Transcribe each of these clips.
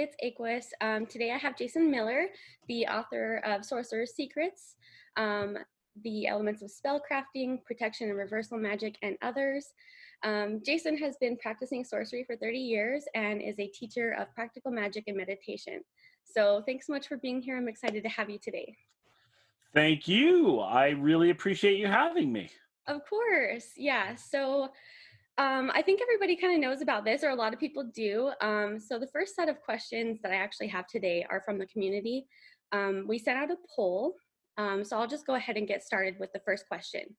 it's Aequus. Today I have Jason Miller, the author of Sorcerer's Secrets, the elements of spellcrafting, protection and reversal magic, and others. Jason has been practicing sorcery for 30 years and is a teacher of practical magic and meditation. So thanks so much for being here. I'm excited to have you today. Thank you. I really appreciate you having me. Of course. Yeah. So I think everybody kind of knows about this, or a lot of people do. So the first set of questions that I actually have today are from the community. We sent out a poll, so I'll just go ahead and get started with the first question.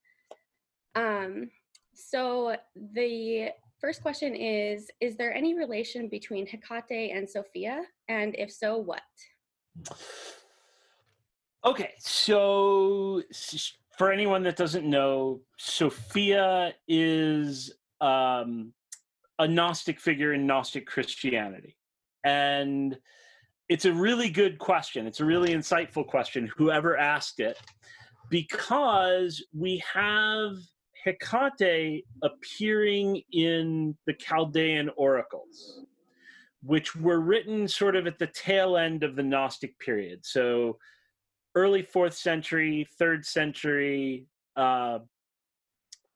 So the first question is there any relation between Hekate and Sophia? And if so, what? Okay, so for anyone that doesn't know, Sophia is a Gnostic figure in Gnostic Christianity. And it's a really good question. It's a really insightful question, whoever asked it, because we have Hekate appearing in the Chaldean oracles, which were written sort of at the tail end of the Gnostic period. So early 4th century, 3rd century,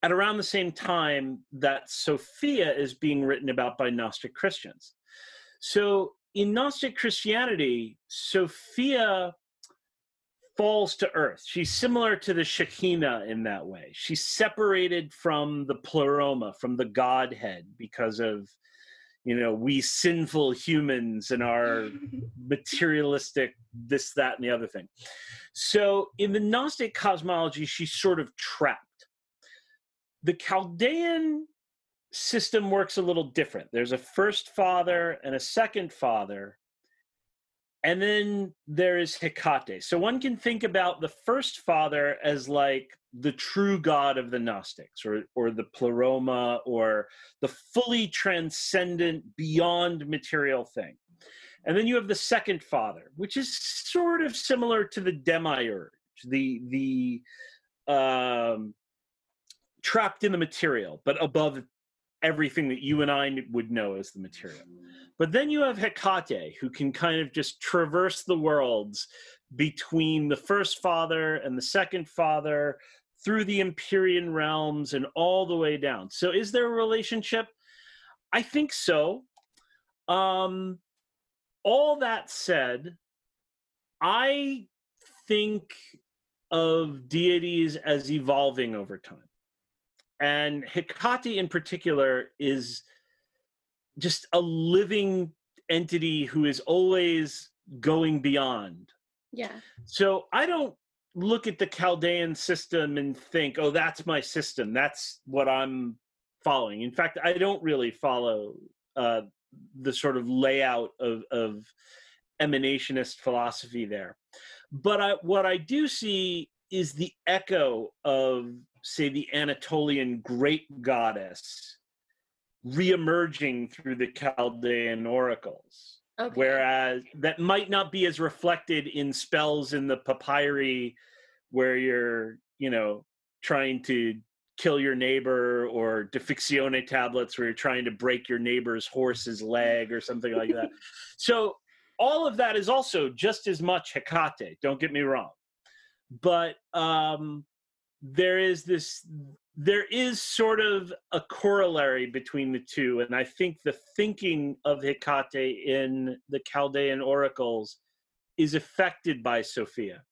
at around the same time that Sophia is being written about by Gnostic Christians. So in Gnostic Christianity, Sophia falls to earth. She's similar to the Shekinah in that way. She's separated from the pleroma, from the Godhead, because of, we sinful humans and our materialistic this, that, and the other thing. So in the Gnostic cosmology, she's sort of trapped. The Chaldean system works a little different. There's a first father and a second father, and then there is Hekate. So one can think about the first father as like the true god of the Gnostics, or the pleroma, or the fully transcendent, beyond material thing. And then you have the second father, which is sort of similar to the demiurge, the trapped in the material, but above everything that you and I would know as the material. But then you have Hekate, who can kind of just traverse the worlds between the first father and the second father, through the Empyrean realms and all the way down. So is there a relationship? I think so. All that said, I think of deities as evolving over time. And Hekate in particular is just a living entity who is always going beyond. Yeah. So I don't look at the Chaldean system and think, oh, that's my system. That's what I'm following. In fact, I don't really follow the sort of layout of emanationist philosophy there. But what I do see is the echo of, say, the Anatolian great goddess reemerging through the Chaldean oracles. Okay. Whereas that might not be as reflected in spells in the papyri, where you're, trying to kill your neighbor, or Defixione tablets where you're trying to break your neighbor's horse's leg or something like that. So all of that is also just as much Hekate, don't get me wrong. But there is sort of a corollary between the two, and I think the thinking of Hekate in the Chaldean oracles is affected by Sophia.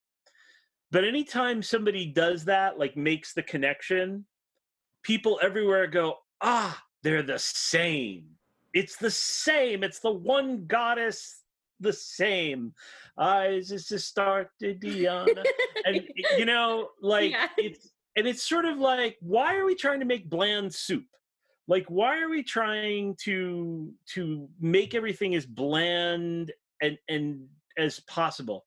But anytime somebody does that, like makes the connection, people everywhere go, they're the same. It's the same. It's the one goddess, the same. Eyes is to start to Diana. And, yeah. It's sort of like, why are we trying to make bland soup? Like, why are we trying to make everything as bland and as possible?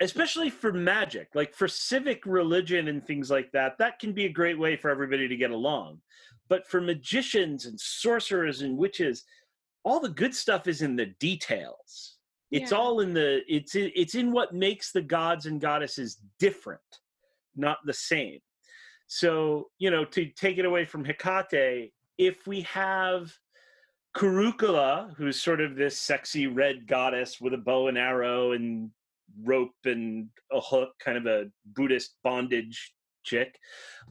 Especially for magic, like for civic religion and things like that, that can be a great way for everybody to get along. But for magicians and sorcerers and witches, all the good stuff is in the details. It's all in it's in what makes the gods and goddesses different, not the same. So, to take it away from Hekate, if we have Curricula, who's sort of this sexy red goddess with a bow and arrow and rope and a hook, kind of a Buddhist bondage chick.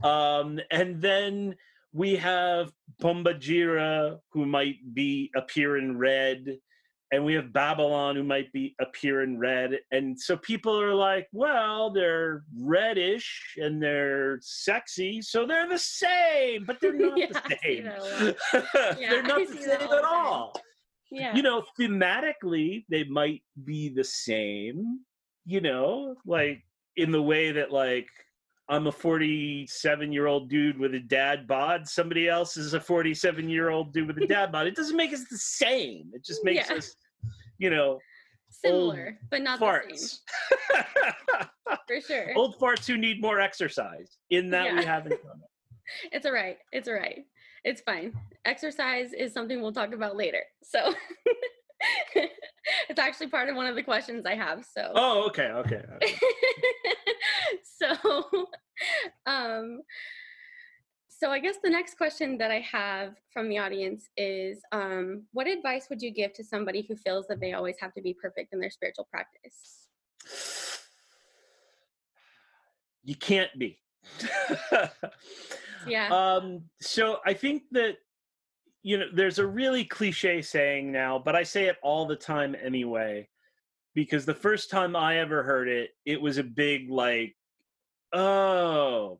And then we have Pombajira, who might appear in red, and we have Babylon, who might appear in red. And so people are like, well, they're reddish and they're sexy, so they're the same, but they're not Yeah, the I see same. that a lot. Yeah, They're not I the see same that all at the time. all. Yeah. You know, thematically, they might be the same, you know, like in the way that, like, I'm a 47-year-old dude with a dad bod. Somebody else is a 47-year-old dude with a dad bod. It doesn't make us the same. It just makes us, you know, similar, but not farts. the same. For sure. Old farts who need more exercise. In that we have in common. It's all right. It's all right. It's fine. Exercise is something we'll talk about later. So it's actually part of one of the questions I have. So. Oh, okay. So I guess the next question that I have from the audience is, what advice would you give to somebody who feels that they always have to be perfect in their spiritual practice? You can't be. Yeah. So I think that, you know, there's a really cliche saying now, but I say it all the time anyway, because the first time I ever heard it, it was a big like, oh.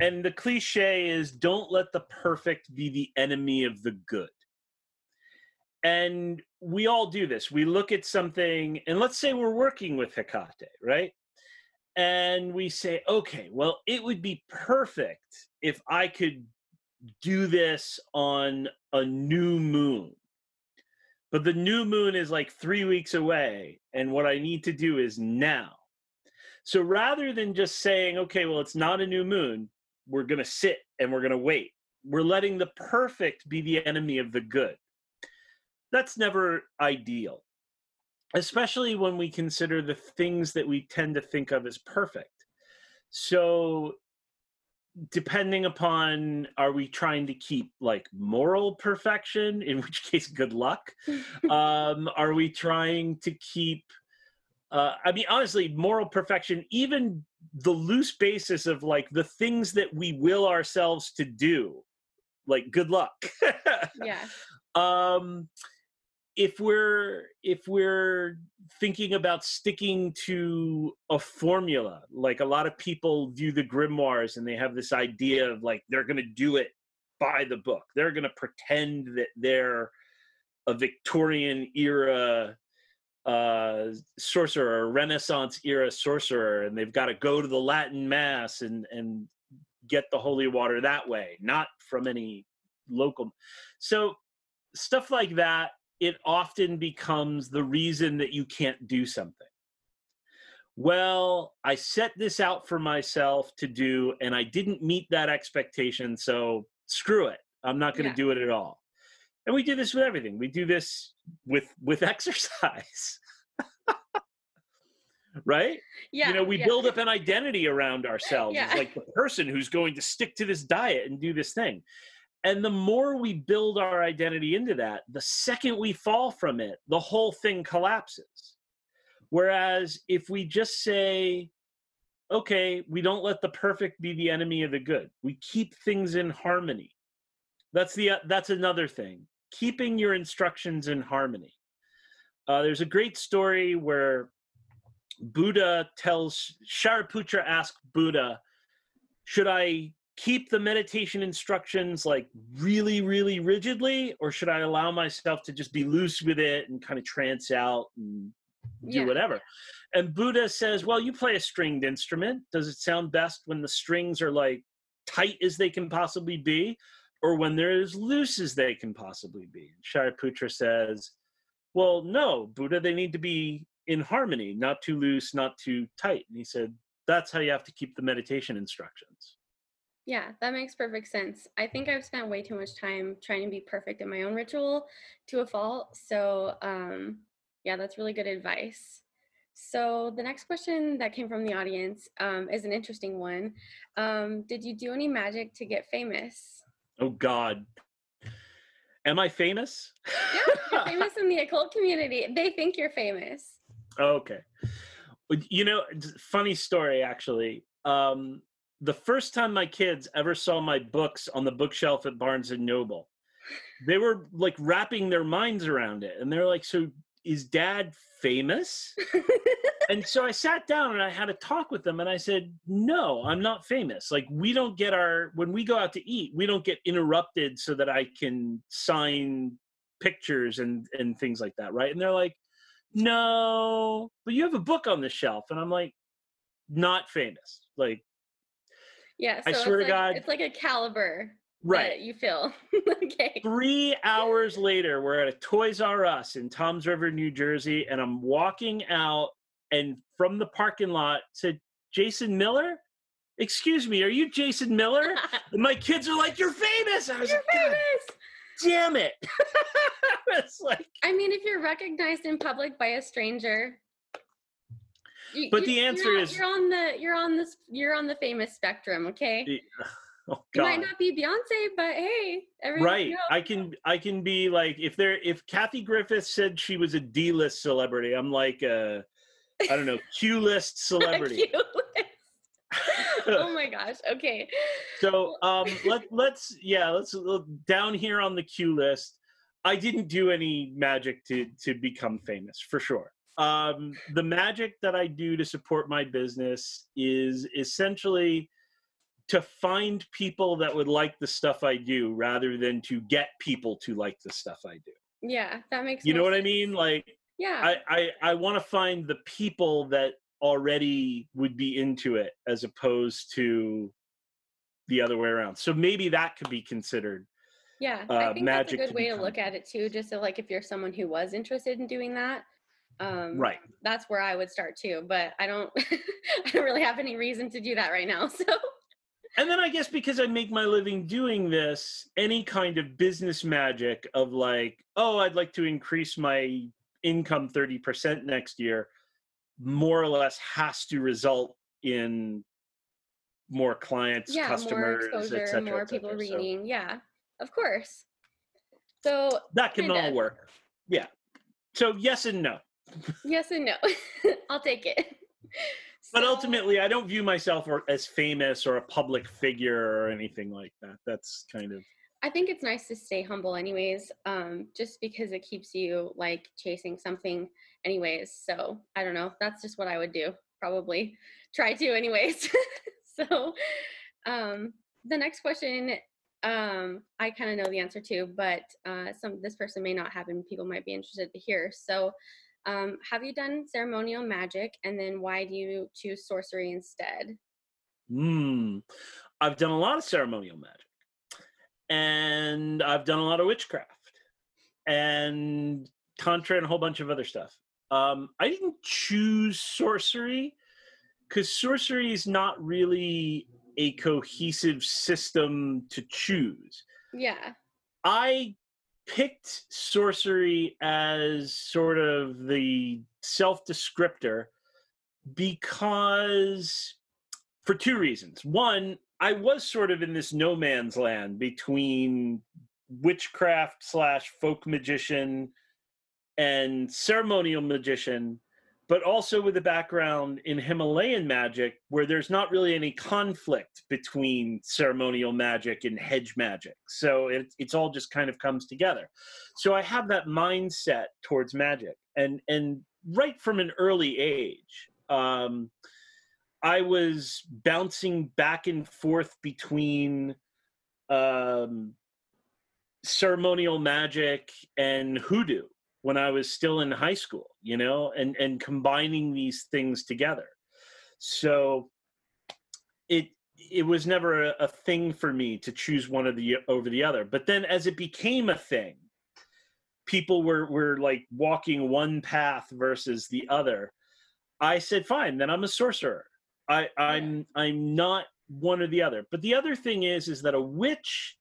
And the cliche is, don't let the perfect be the enemy of the good. And we all do this. We look at something, and let's say we're working with Hekate, right? And we say, okay, well, it would be perfect if I could do this on a new moon. But the new moon is like 3 weeks away, and what I need to do is now. So rather than just saying, okay, well, it's not a new moon, we're going to sit and we're going to wait. We're letting the perfect be the enemy of the good. That's never ideal, especially when we consider the things that we tend to think of as perfect. So depending upon, are we trying to keep like moral perfection, in which case good luck? Are we trying to keep I mean, honestly, moral perfection, even the loose basis of like the things that we will ourselves to do, like good luck. Yeah. If we're thinking about sticking to a formula, like a lot of people view the grimoires and they have this idea of like, they're going to do it by the book. They're going to pretend that they're a Victorian era sorcerer, a Renaissance era sorcerer, and they've got to go to the Latin Mass and get the holy water that way, not from any local. So stuff like that, it often becomes the reason that you can't do something. Well, I set this out for myself to do, and I didn't meet that expectation, so screw it. I'm not going to do it at all. And we do this with everything. We do this with exercise. Right? Yeah. You know, we build up an identity around ourselves as like the person who's going to stick to this diet and do this thing. And the more we build our identity into that, the second we fall from it, the whole thing collapses. Whereas if we just say, okay, we don't let the perfect be the enemy of the good. We keep things in harmony. That's another thing. Keeping your instructions in harmony. There's a great story where Buddha tells, Shariputra asked Buddha, should I keep the meditation instructions like really, really rigidly, or should I allow myself to just be loose with it and kind of trance out and do whatever? And Buddha says, well, you play a stringed instrument. Does it sound best when the strings are like tight as they can possibly be, or when they're as loose as they can possibly be? And Shariputra says, well, no, Buddha, they need to be in harmony, not too loose, not too tight. And he said, that's how you have to keep the meditation instructions. Yeah, that makes perfect sense. I think I've spent way too much time trying to be perfect in my own ritual to a fault. So yeah, that's really good advice. So the next question that came from the audience is an interesting one. Did you do any magic to get famous? Oh, God. Am I famous? Yeah, you're famous in the occult community. They think you're famous. Okay. You know, funny story, actually. The first time my kids ever saw my books on the bookshelf at Barnes and Noble, they were like wrapping their minds around it. And they're like, so is dad famous? And so I sat down and I had a talk with them and I said, no, I'm not famous. Like, we don't get when we go out to eat, we don't get interrupted so that I can sign pictures and things like that. Right. And they're like, no, but you have a book on the shelf. And I'm like, not famous. Like, Yeah, I so swear to it's like God. it's like a caliber Right. that you feel. Okay. 3 hours later, we're at a Toys R Us in Toms River, New Jersey, and I'm walking out, and from the parking lot said, Jason Miller? Excuse me, are you Jason Miller? And my kids are like, you're famous. I was You're like, famous. damn it. It's like, I mean, if you're recognized in public by a stranger, but the answer is you're on the famous spectrum, okay? oh, You might God. not be Beyonce, but hey, Right. knows. I can be like, if Kathy Griffith said she was a D-list celebrity, I'm like I don't know, Q-list celebrity. Oh my gosh. Okay. So let's down here on the Q list. I didn't do any magic to become famous, for sure. The magic that I do to support my business is essentially to find people that would like the stuff I do rather than to get people to like the stuff I do. Yeah, that makes You know what sense. I mean? Like, yeah. I want to find the people that already would be into it as opposed to the other way around. So maybe that could be considered. Yeah, I think that's a good way to become. look at it too. Just so, like, if you're someone who was interested in doing that, Right. that's where I would start too. But I don't, I don't really have any reason to do that right now. So. And then I guess because I make my living doing this, any kind of business magic of like, oh, I'd like to increase my income 30% next year, more or less has to result in more clients, customers, more exposure, more people reading. So, yeah, of course. So that can all work. Yeah. So yes and no. Yes and no. I'll take it. But ultimately, I don't view myself as famous or a public figure or anything like that. That's kind of... I think it's nice to stay humble anyways, just because it keeps you like chasing something anyways. So I don't know. That's just what I would do. Probably try to anyways. So the next question, I kind of know the answer to, but this person may not have, and people might be interested to hear. So have you done ceremonial magic, and then why do you choose sorcery instead? I've done a lot of ceremonial magic, and I've done a lot of witchcraft and tantra and a whole bunch of other stuff. I didn't choose sorcery because sorcery is not really a cohesive system to choose. Yeah. I picked sorcery as sort of the self-descriptor because for two reasons. One, I was sort of in this no man's land between witchcraft / folk magician and ceremonial magician, but also with a background in Himalayan magic where there's not really any conflict between ceremonial magic and hedge magic. So it's all just kind of comes together. So I have that mindset towards magic. And right from an early age, I was bouncing back and forth between ceremonial magic and hoodoo when I was still in high school, you know, and combining these things together. So it was never a thing for me to choose one over the other. But then as it became a thing, people were like walking one path versus the other. I said, fine, then I'm a sorcerer. I'm not one or the other. But the other thing is that a witch,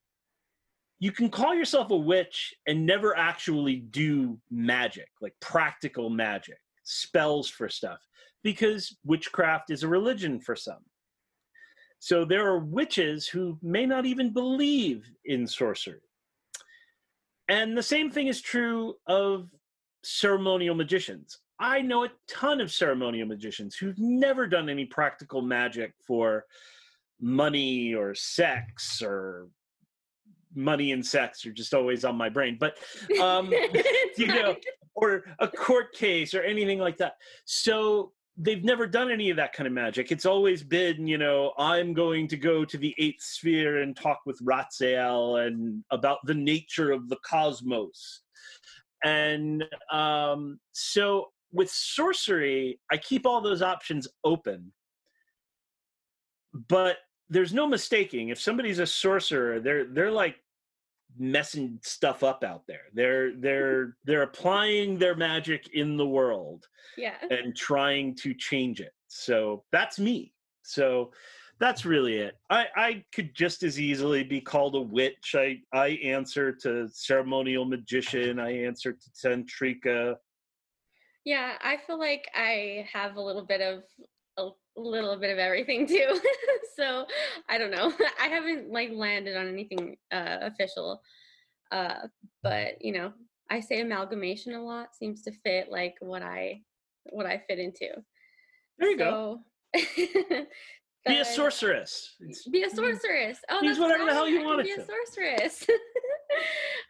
you can call yourself a witch and never actually do magic, like practical magic, spells for stuff, because witchcraft is a religion for some. So there are witches who may not even believe in sorcery. And the same thing is true of ceremonial magicians. I know a ton of ceremonial magicians who've never done any practical magic for money or sex, or money and sex are just always on my brain, but you know, or a court case or anything like that. So they've never done any of that kind of magic. It's always been, you know, I'm going to go to the eighth sphere and talk with Ratziel and about the nature of the cosmos. And so with sorcery, I keep all those options open, but there's no mistaking. If somebody's a sorcerer, they're like messing stuff up out there. They're applying their magic in the world, Yeah, and trying to change it. So that's me. So that's really it. I could just as easily be called a witch. I answer to ceremonial magician. I answer to tantrika. yeah. I feel like I have a little bit of everything too. So I don't know. I haven't like landed on anything official, but you know, I say amalgamation a lot. Seems to fit like what I fit into. There you go. So Be a sorceress. Be a sorceress. Oh, Use that's whatever the hell you I want can it be a to. sorceress.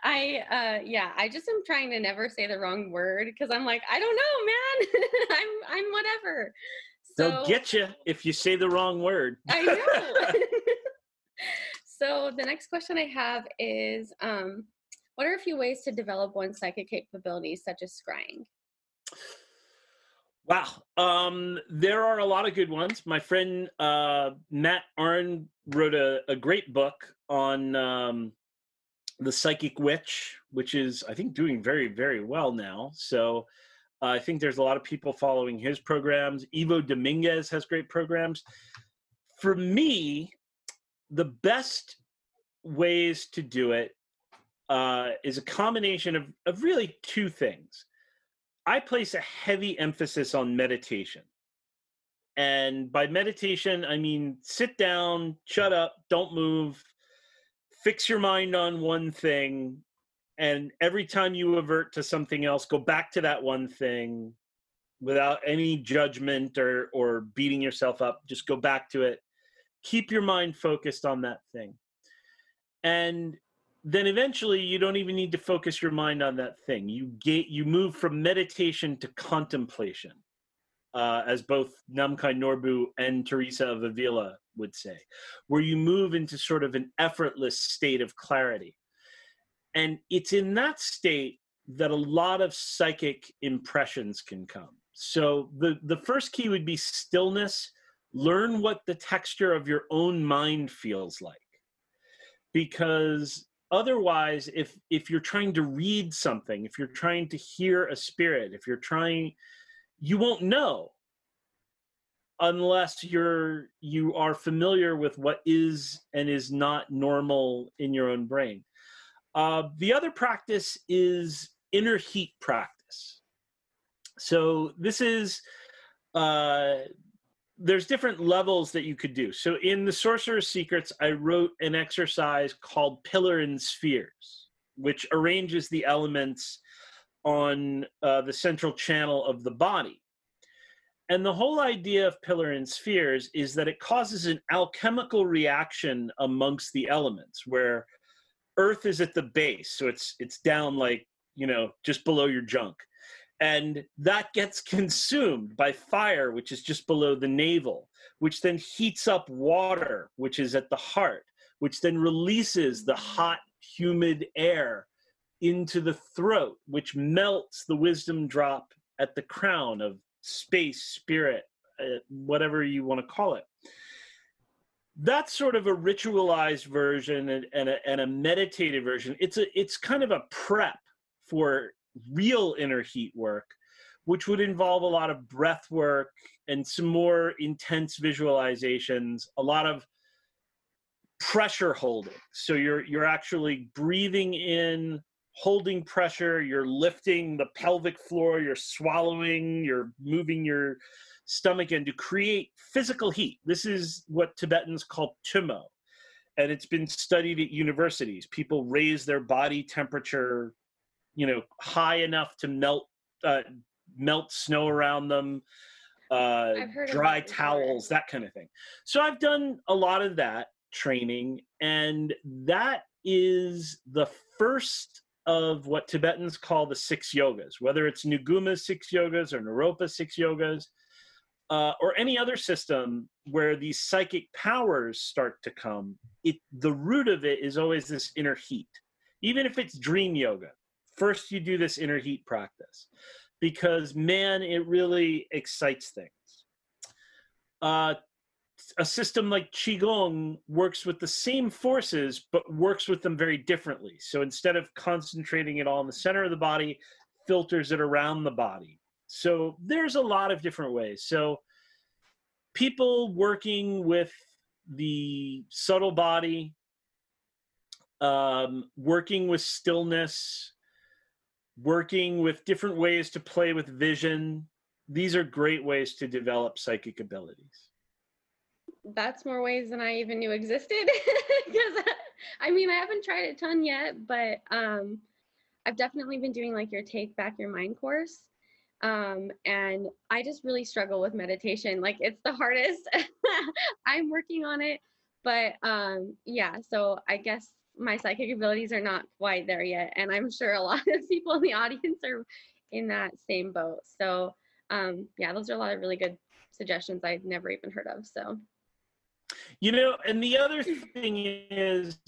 I just am trying to never say the wrong word because I'm like, I don't know, man. I'm whatever. They'll So get you if you say the wrong word. I know. So the next question I have is, what are a few ways to develop one's psychic capabilities, such as scrying? Wow. There are a lot of good ones. My friend Matt Arn wrote a great book on the psychic witch, which is, I think, doing very, very well now. So I think there's a lot of people following his programs. Ivo Dominguez has great programs. For me, the best ways to do it is a combination of really two things. I place a heavy emphasis on meditation. And by meditation, I mean sit down, shut up, don't move, fix your mind on one thing, and every time you avert to something else, go back to that one thing without any judgment or beating yourself up. Just go back to it. Keep your mind focused on that thing. And then eventually you don't even need to focus your mind on that thing. You move from meditation to contemplation, as both Namkhai Norbu and Teresa of Avila would say, where you move into sort of an effortless state of clarity. And it's in that state that a lot of psychic impressions can come. So the first key would be stillness. Learn what the texture of your own mind feels like. Because otherwise, if you're trying to read something, if you're trying to hear a spirit, you won't know unless you are familiar with what is and is not normal in your own brain. The other practice is inner heat practice. So this is, there's different levels that you could do. So in the Sorcerer's Secrets, I wrote an exercise called Pillar and Spheres, which arranges the elements on the central channel of the body. And the whole idea of Pillar and Spheres is that it causes an alchemical reaction amongst the elements, where Earth is at the base, so it's down like, just below your junk. And that gets consumed by fire, which is just below the navel, which then heats up water, which is at the heart, which then releases the hot, humid air into the throat, which melts the wisdom drop at the crown of space, spirit, whatever you want to call it. That's sort of a ritualized version and a meditative version. It's kind of a prep for real inner heat work, which would involve a lot of breath work and some more intense visualizations, a lot of pressure holding. So you're actually breathing in, holding pressure, you're lifting the pelvic floor, you're swallowing, you're moving your stomach in to create physical heat. This is what Tibetans call tumo. and it's been studied at universities. People raise their body temperature, high enough to melt snow around them, I've heard of dry that before. towels, that kind of thing. So I've done a lot of that training, and that is the first of what Tibetans call the 6 yogas, whether it's Nguma's 6 yogas or Naropa's 6 yogas, or any other system where these psychic powers start to come. The root of it is always this inner heat. Even if it's dream yoga, first you do this inner heat practice, because, man, it really excites things. A system like Qigong works with the same forces, but works with them very differently. So instead of concentrating it all in the center of the body, filters it around the body. So there's a lot of different ways. So people working with the subtle body, working with stillness, working with different ways to play with vision, these are great ways to develop psychic abilities. That's more ways than I even knew existed. Because I haven't tried a ton yet, but I've definitely been doing like your Take Back Your Mind course. And I just really struggle with meditation. Like, it's the hardest. I'm working on it, but yeah, so I guess my psychic abilities are not quite there yet. And I'm sure a lot of people in the audience are in that same boat. So yeah, those are a lot of really good suggestions I'd never even heard of. So, and the other thing is,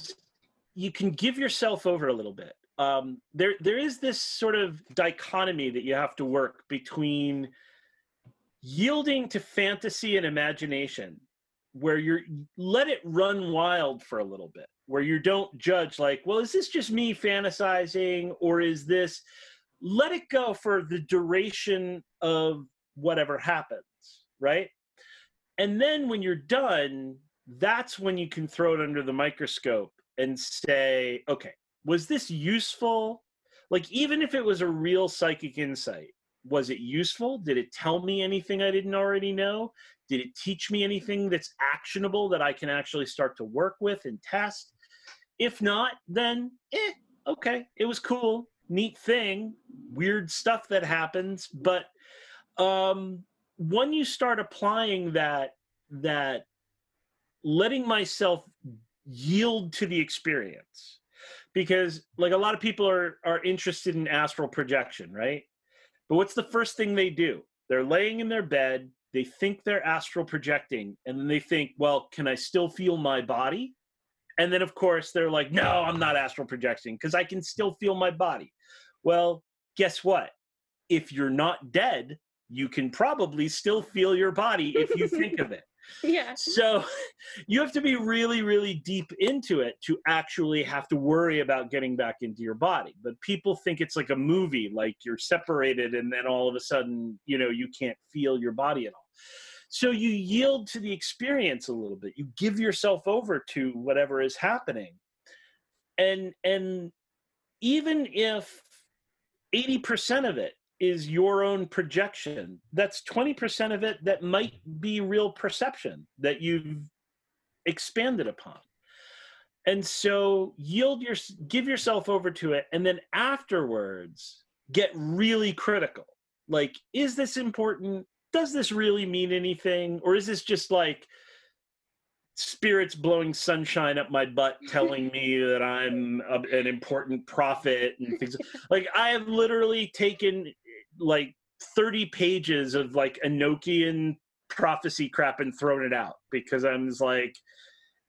you can give yourself over a little bit. There is this sort of dichotomy that you have to work between yielding to fantasy and imagination, where you let it run wild for a little bit, where you don't judge, like, well, is this just me fantasizing, or is this, let it go for the duration of whatever happens, right? And then when you're done, that's when you can throw it under the microscope and say, okay, was this useful? Like, even if it was a real psychic insight, was it useful? Did it tell me anything I didn't already know? Did it teach me anything that's actionable that I can actually start to work with and test? If not, then, okay, it was cool, neat thing, weird stuff that happens. But when you start applying that letting myself yield to the experience, because like a lot of people are interested in astral projection, right? But what's the first thing they do? They're laying in their bed, they think they're astral projecting, and then they think, well, can I still feel my body? And then, of course, they're like, no, I'm not astral projecting because I can still feel my body. Well, guess what? If you're not dead, you can probably still feel your body if you think of it. yeah. So you have to be really, really deep into it to actually have to worry about getting back into your body. But people think it's like a movie, like you're separated and then all of a sudden, you can't feel your body at all. So you yield to the experience a little bit. You give yourself over to whatever is happening. And even if 80% of it is your own projection, that's 20% of it that might be real perception that you've expanded upon. And so give yourself over to it, and then afterwards get really critical. Like, is this important? Does this really mean anything? Or is this just like spirits blowing sunshine up my butt telling me that I'm an important prophet and things? Like, I have literally taken like 30 pages of like Enochian prophecy crap and thrown it out, because I'm just like,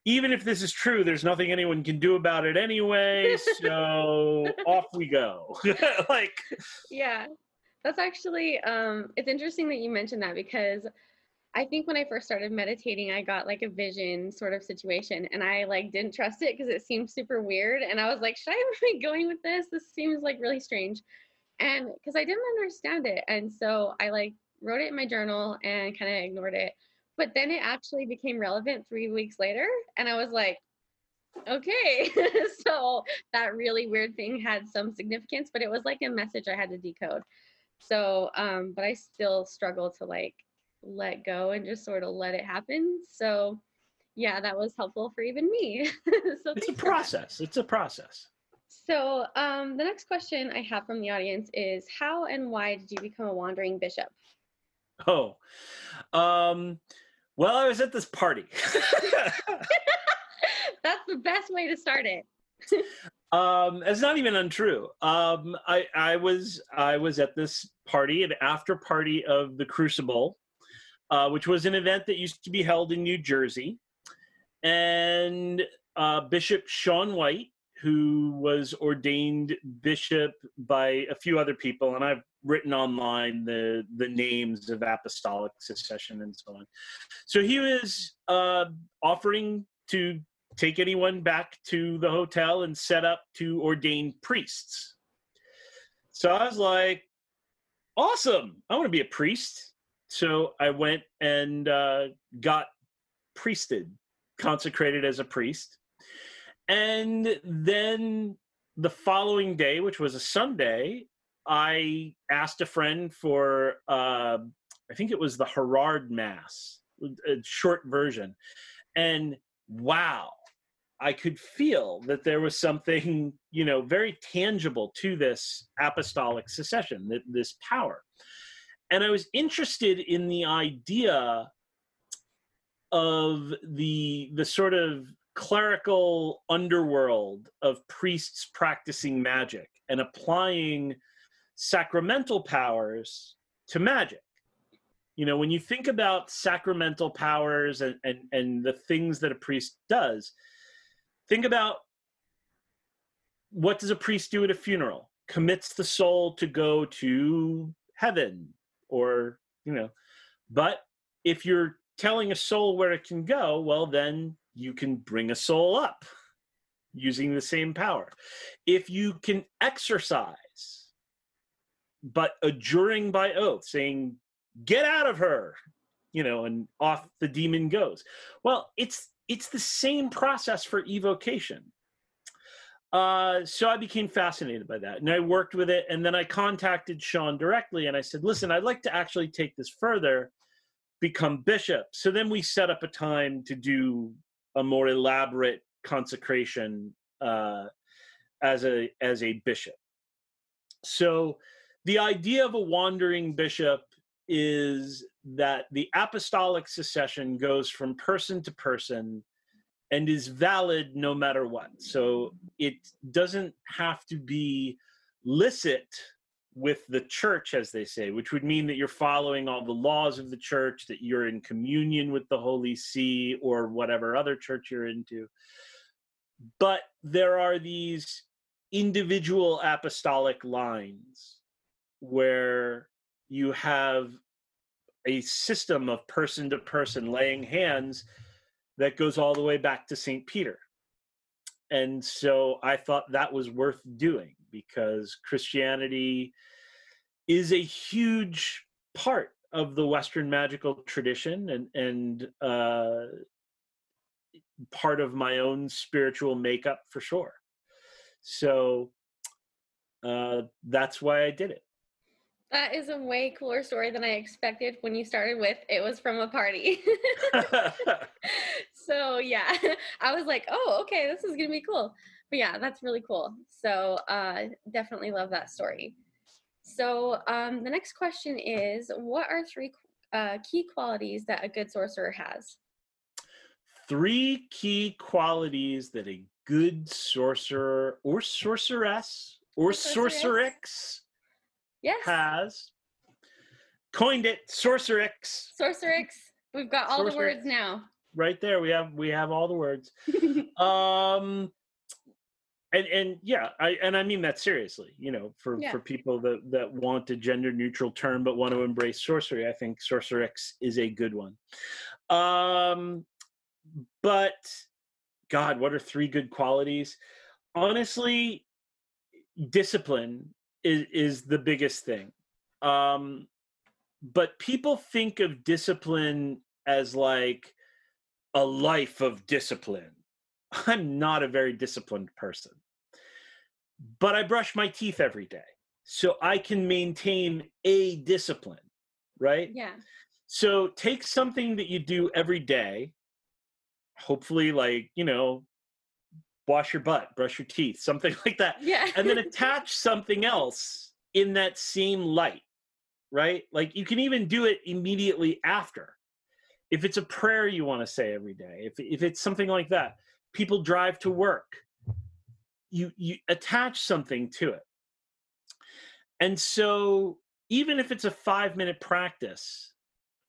even if this is true, there's nothing anyone can do about it anyway, so off we go. Like, yeah, that's actually it's interesting that you mentioned that, because I think when I first started meditating, I got like a vision sort of situation, and I like didn't trust it because it seemed super weird, and I was like, should I be going with this? This seems like really strange. And because I didn't understand it, and so I like wrote it in my journal and kind of ignored it. But then it actually became relevant 3 weeks later, and I was like, okay, so that really weird thing had some significance, but it was like a message I had to decode. So but I still struggle to like let go and just sort of let it happen. So Yeah, that was helpful for even me. So It's a thanks for that. process. It's a process. So the next question I have from the audience is, how and why did you become a wandering bishop? Oh, well, I was at this party. That's the best way to start it. It's not even untrue. I was at this party, an after party of the Crucible, which was an event that used to be held in New Jersey, and Bishop Sean White, who was ordained bishop by a few other people, and I've written online the names of apostolic succession and so on. So he was offering to take anyone back to the hotel and set up to ordain priests. So I was like, awesome, I want to be a priest. So I went and got priested, consecrated as a priest. And then the following day, which was a Sunday, I asked a friend for, I think it was the Herard Mass, a short version. And wow, I could feel that there was something, very tangible to this apostolic succession, this power. And I was interested in the idea of the sort of clerical underworld of priests practicing magic and applying sacramental powers to magic. When you think about sacramental powers and the things that a priest does, think about, what does a priest do at a funeral? Commits the soul to go to heaven, or, but if you're telling a soul where it can go, well, then you can bring a soul up using the same power. If you can exorcise, but adjuring by oath, saying, get out of her, and off the demon goes. Well, it's the same process for evocation. So I became fascinated by that, and I worked with it, and then I contacted Sean directly, and I said, listen, I'd like to actually take this further, become bishop. So then we set up a time to do a more elaborate consecration as a bishop. So the idea of a wandering bishop is that the apostolic succession goes from person to person and is valid no matter what. So it doesn't have to be licit with the church, as they say, which would mean that you're following all the laws of the church, that you're in communion with the Holy See or whatever other church you're into. But there are these individual apostolic lines where you have a system of person to person laying hands that goes all the way back to St. Peter. And so I thought that was worth doing, because Christianity is a huge part of the Western magical tradition, and part of my own spiritual makeup for sure. So that's why I did it. That is a way cooler story than I expected when you started with, it was from a party. So yeah, I was like, oh, okay, this is gonna be cool. But yeah, that's really cool. So definitely love that story. So the next question is, what are three key qualities that a good sorcerer has? 3 key qualities that a good sorcerer or sorceress or sorcerix has. Coined it, sorcerix. Sorcerix. We've got all the words now. Right there, we have all the words. And yeah, I mean that seriously. For people that want a gender neutral term but want to embrace sorcery, I think sorcerix is a good one. But God, what are 3 good qualities? Honestly, discipline is the biggest thing. But people think of discipline as like a life of discipline. I'm not a very disciplined person, but I brush my teeth every day, so I can maintain a discipline, right? Yeah. So take something that you do every day hopefully, like, wash your butt, brush your teeth, something like that. Yeah. And then attach something else in that same light, right? Like, you can even do it immediately after. If it's a prayer you want to say every day, if it's something like that, people drive to work, you attach something to it. And so even if it's a 5-minute practice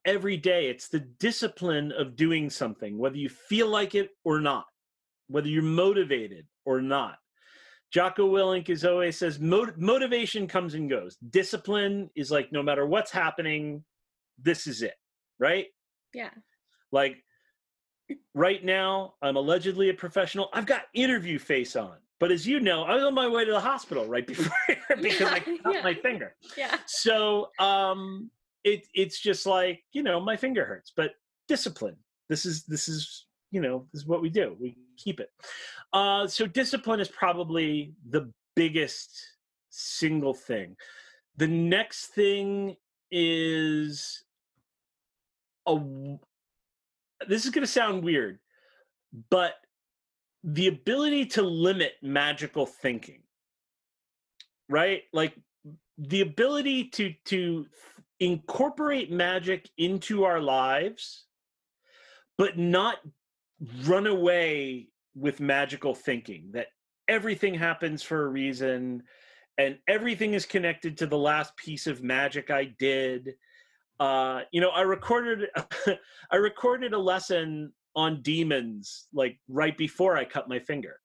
every day, it's the discipline of doing something, whether you feel like it or not, whether you're motivated or not. Jocko Willink is always says motivation comes and goes. Discipline is like, no matter what's happening, this is it, right? Yeah. Like, right now, I'm allegedly a professional. I've got interview face on. But as you know, I was on my way to the hospital right before because I cut my finger. Yeah. So it's just like, my finger hurts. But discipline. This is what we do. We keep it. So discipline is probably the biggest single thing. The next thing is this is going to sound weird, but the ability to limit magical thinking, right? Like, the ability to incorporate magic into our lives, but not run away with magical thinking, that everything happens for a reason and everything is connected to the last piece of magic I did. I recorded I recorded a lesson on demons, like, right before I cut my finger.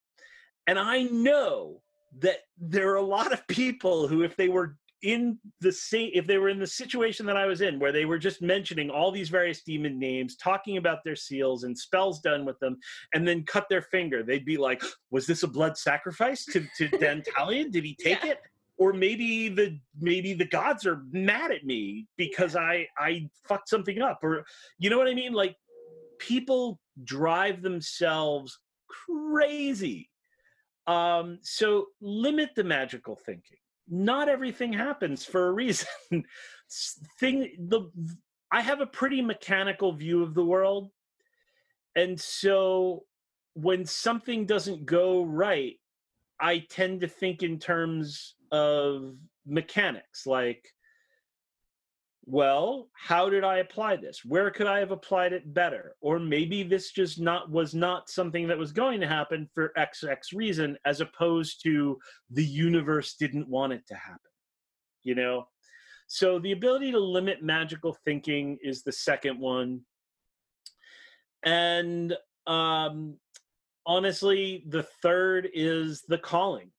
And I know that there are a lot of people who, if they were in the situation that I was in, where they were just mentioning all these various demon names, talking about their seals and spells done with them, and then cut their finger, they'd be like, was this a blood sacrifice to Dantalion? Did he take it? Or maybe the gods are mad at me because I fucked something up, or, you know what I mean? Like, people drive themselves crazy. So limit the magical thinking. Not everything happens for a reason. I have a pretty mechanical view of the world. And so when something doesn't go right, I tend to think in terms of mechanics, like, well, how did I apply this? Where could I have applied it better? Or maybe this just was not something that was going to happen for XX reason, as opposed to the universe didn't want it to happen, So the ability to limit magical thinking is the second one. And honestly, the third is the calling.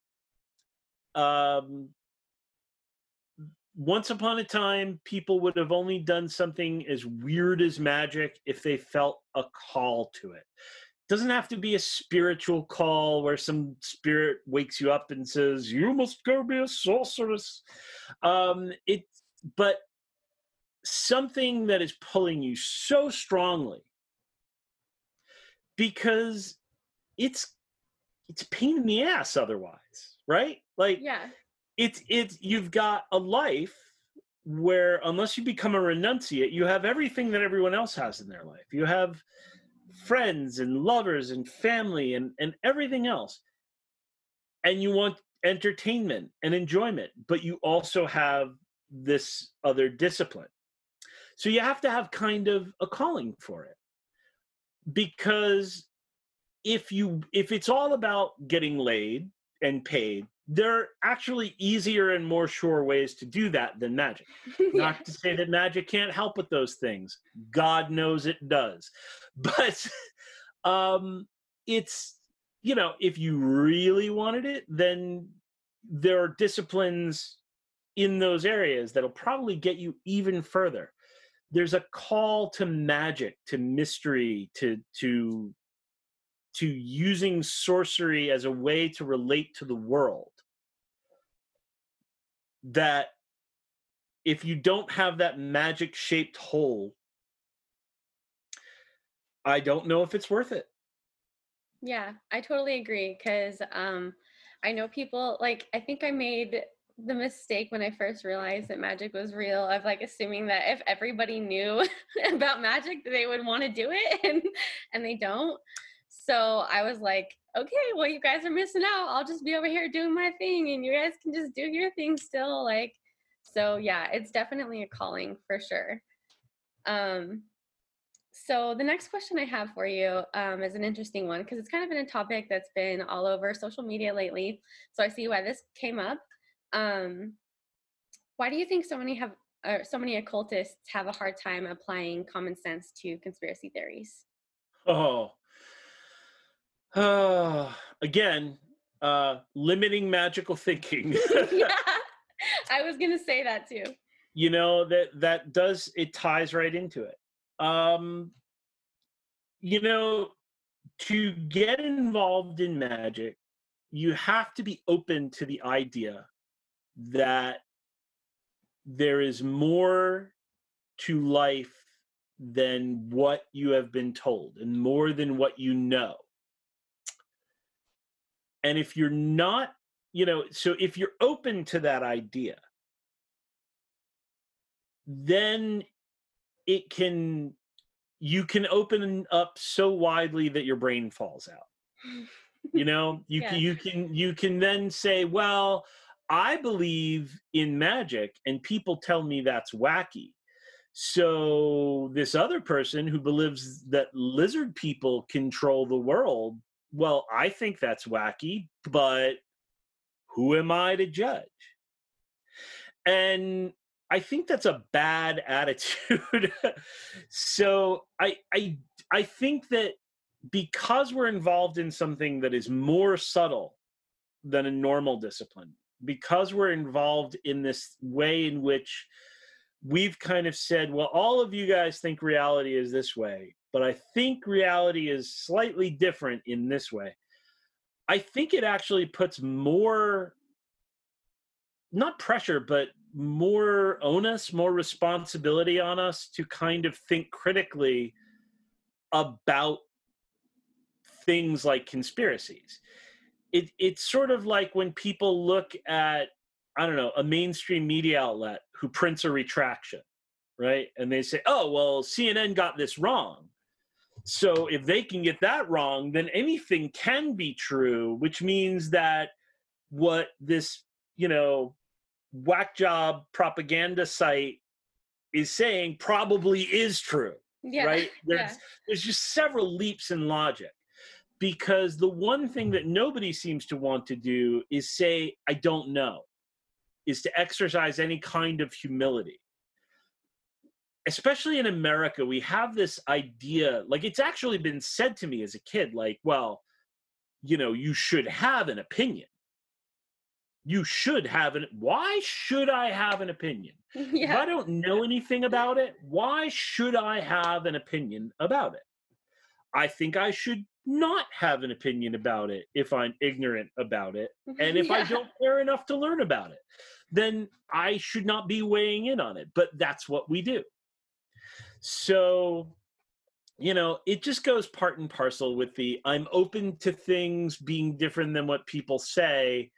Once upon a time, people would have only done something as weird as magic if they felt a call to it. It doesn't have to be a spiritual call where some spirit wakes you up and says, you must go be a sorceress. But something that is pulling you so strongly, because it's a pain in the ass otherwise, right? Like, Yeah. You've got a life where, unless you become a renunciate, you have everything that everyone else has in their life. You have friends and lovers and family and everything else. And you want entertainment and enjoyment, but you also have this other discipline. So you have to have kind of a calling for it. Because if it's all about getting laid and paid, there are actually easier and more sure ways to do that than magic. Not to say that magic can't help with those things. God knows it does. But it's, if you really wanted it, then there are disciplines in those areas that'll probably get you even further. There's a call to magic, to mystery, to using sorcery as a way to relate to the world, that if you don't have that magic shaped hole, I don't know if it's worth it. Yeah, I totally agree, because I know people, like, I think I made the mistake when I first realized that magic was real of like assuming that if everybody knew about magic, they would want to do it, and they don't. So I was like, okay, well, you guys are missing out. I'll just be over here doing my thing, and you guys can just do your thing still. Like, so yeah, it's definitely a calling for sure. So the next question I have for you is an interesting one because it's kind of been a topic that's been all over social media lately. So I see why this came up. Um, why do you think so many occultists have a hard time applying common sense to conspiracy theories? Oh, again, limiting magical thinking. Yeah, I was gonna say that too. You know, that does, it ties right into it. You know, to get involved in magic, you have to be open to the idea that there is more to life than what you have been told and more than what you know. And if you're not, so if you're open to that idea, then you can open up so widely that your brain falls out. Yeah. You can then say, well, I believe in magic and people tell me that's wacky. So this other person who believes that lizard people control the world, well, I think that's wacky, but who am I to judge? And I think that's a bad attitude. So I think that because we're involved in something that is more subtle than a normal discipline, because we're involved in this way in which we've kind of said, well, all of you guys think reality is this way, but I think reality is slightly different in this way. I think it actually puts more, not pressure, but more onus, more responsibility on us to kind of think critically about things like conspiracies. It's sort of like when people look at, I don't know, a mainstream media outlet who prints a retraction, right? And they say, oh, well, CNN got this wrong. So if they can get that wrong, then anything can be true, which means that what this, whack job propaganda site is saying probably is true, Yeah. right? Yeah. There's just several leaps in logic. Because the one thing that nobody seems to want to do is say, I don't know, is to exercise any kind of humility. Especially in America, we have this idea, like it's actually been said to me as a kid, like, well, you should have an opinion. You should have why should I have an opinion? Yeah. If I don't know anything about it, why should I have an opinion about it? I think I should not have an opinion about it if I'm ignorant about it. And if I don't care enough to learn about it, then I should not be weighing in on it. But that's what we do. So, it just goes part and parcel with I'm open to things being different than what people say.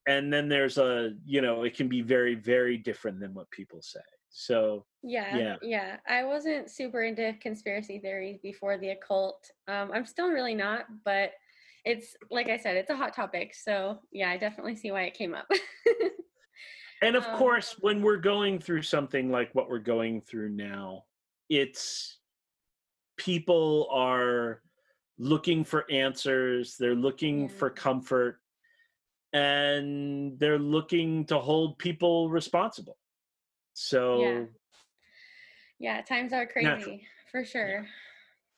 And then there's it can be very, very different than what people say. So Yeah. I wasn't super into conspiracy theories before the occult. I'm still really not, but it's like I said, it's a hot topic. So yeah, I definitely see why it came up. And of course, when we're going through something like what we're going through now, it's people are looking for answers, they're looking for comfort, and they're looking to hold people responsible. So yeah, times are crazy natural. for sure.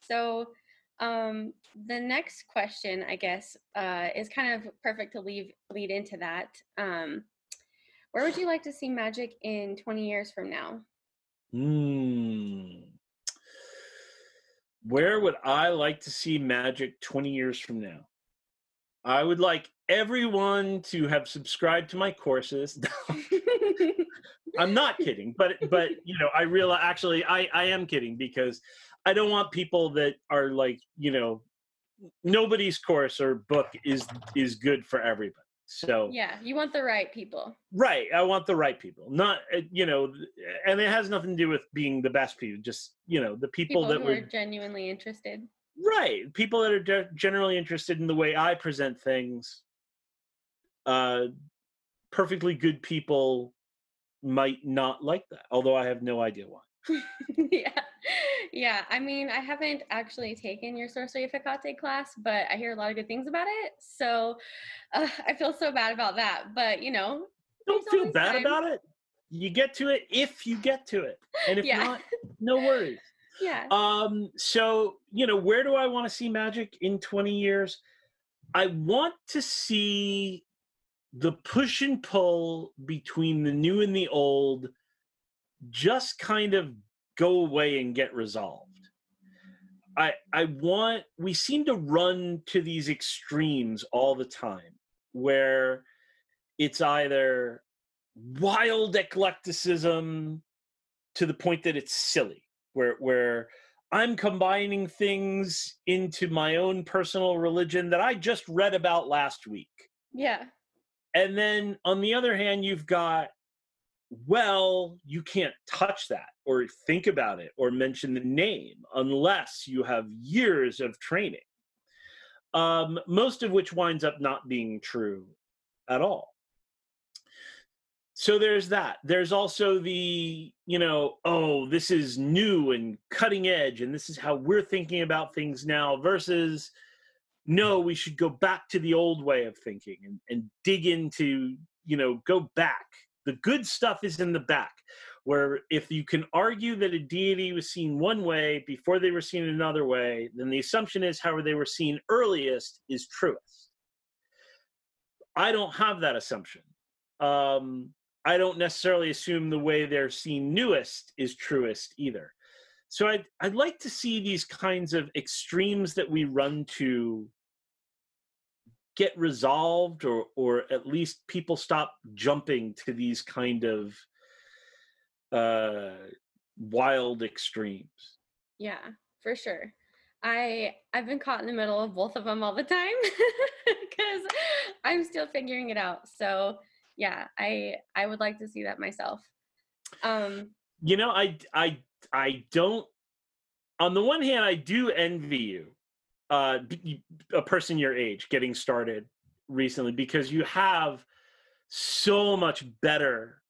So the next question, I guess, is kind of perfect to lead into that. Where would you like to see magic in 20 years from now? Where would I like to see magic 20 years from now? I would like everyone to have subscribed to my courses. I'm not kidding, but I realize actually I am kidding because I don't want people that are like, nobody's course or book is good for everybody. So yeah, you want the right people. right, I want the right people, not and it has nothing to do with being the best people. Just the people People that who are would genuinely interested. right, people that are generally interested in the way I present things. Uh, Perfectly good people might not like that, although I have no idea why. Yeah. Yeah. I mean, I haven't actually taken your Sorcery of Hekate class, but I hear a lot of good things about it. So I feel so bad about that. But, there's Don't feel always bad time. about it. You get to it if you get to it, and if Yeah. not, no worries. Yeah. So where do I want to see Magic in 20 years? I want to see the push and pull between the new and the old just kind of go away and get resolved. We seem to run to these extremes all the time where it's either wild eclecticism to the point that it's silly, where I'm combining things into my own personal religion that I just read about last week. Yeah. And then on the other hand, you've got, well, you can't touch that or think about it or mention the name unless you have years of training. Most of which winds up not being true at all. So there's that. There's also the, oh, this is new and cutting edge, and this is how we're thinking about things now, versus, no, we should go back to the old way of thinking and dig into, go back. The good stuff is in the back, where if you can argue that a deity was seen one way before they were seen another way, then the assumption is however they were seen earliest is truest. I don't have that assumption. I don't necessarily assume the way they're seen newest is truest either. So I'd like to see these kinds of extremes that we run to get resolved, or at least people stop jumping to these kind of wild extremes. Yeah, for sure. I've been caught in the middle of both of them all the time because I'm still figuring it out. So yeah, I would like to see that myself. I don't. On the one hand, I do envy you, a person your age, getting started recently, because you have so much better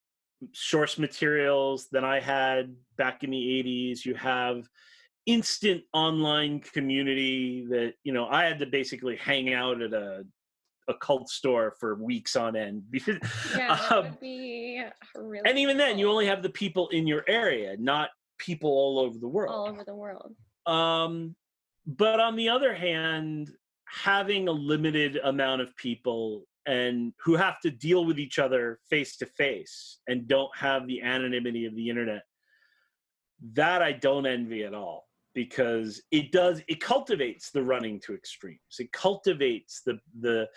source materials than I had back in the 80s. You have instant online community that I had to basically hang out at a cult store for weeks on end. Yeah, that would be really and even then, you cool. only have the people in your area, not people all over the world. All over the world. But on the other hand, having a limited amount of people and who have to deal with each other face to face and don't have the anonymity of the internet, that I don't envy at all, because it cultivates the running to extremes. It cultivates the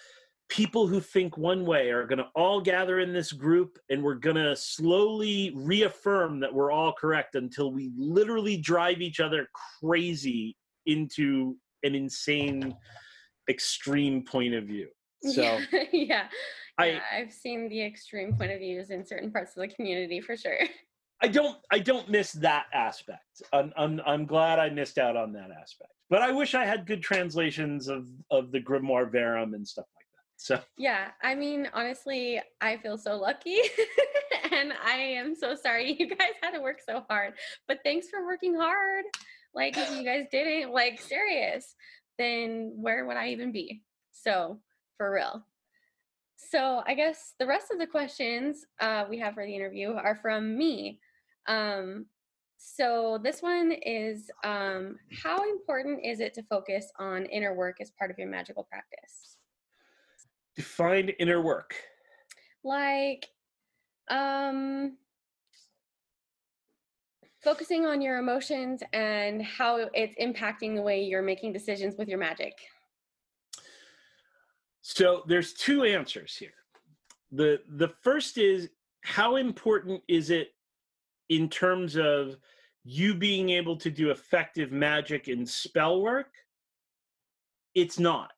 people who think one way are going to all gather in this group, and we're going to slowly reaffirm that we're all correct until we literally drive each other crazy into an insane extreme point of view. So yeah. I've seen the extreme point of views in certain parts of the community for sure. I don't miss that aspect. I'm glad I missed out on that aspect. But I wish I had good translations of the Grimoire Verum and stuff like that. So yeah, I mean, honestly, I feel so lucky, and I am so sorry you guys had to work so hard. But thanks for working hard. Like, if you guys didn't, like, serious, then where would I even be? So, for real. So, I guess the rest of the questions we have for the interview are from me. So this one is, how important is it to focus on inner work as part of your magical practice? define inner work. Like, focusing on your emotions and how it's impacting the way you're making decisions with your magic. So there's two answers here. The first is, how important is it in terms of you being able to do effective magic and spell work? It's not.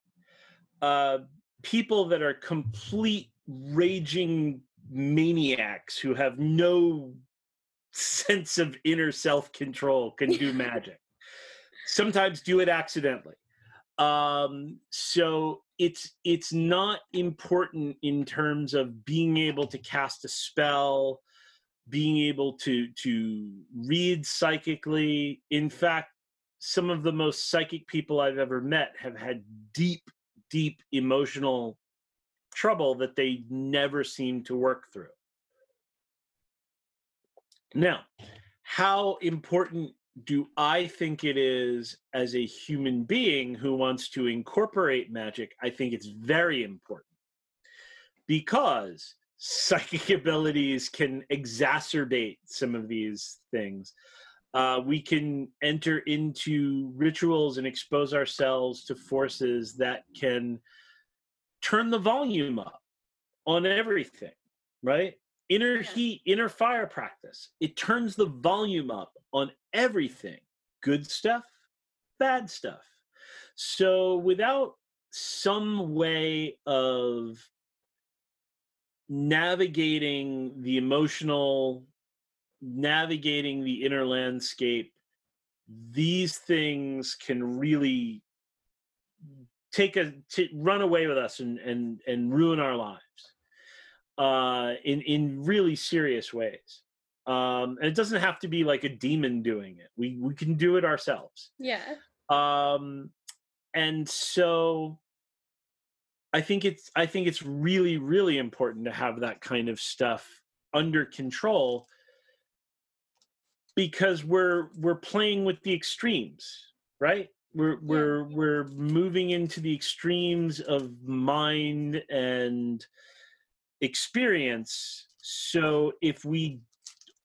people that are complete raging maniacs who have no sense of inner self-control can do magic. Sometimes do it accidentally. So it's not important in terms of being able to cast a spell, being able to read psychically. In fact, some of the most psychic people I've ever met have had deep emotional trouble that they never seem to work through. Now, how important do I think it is as a human being who wants to incorporate magic? I think it's very important, because psychic abilities can exacerbate some of these things. We can enter into rituals and expose ourselves to forces that can turn the volume up on everything, right? Inner heat, inner fire practice. It turns the volume up on everything. Good stuff, bad stuff. So without some way of navigating the emotional, navigating the inner landscape, these things can really run away with us and ruin our lives in really serious ways. And it doesn't have to be like a demon doing it. We can do it ourselves. Yeah. And so I think it's really, really important to have that kind of stuff under control, because we're playing with the extremes, right? We're moving into the extremes of mind and experience. So if we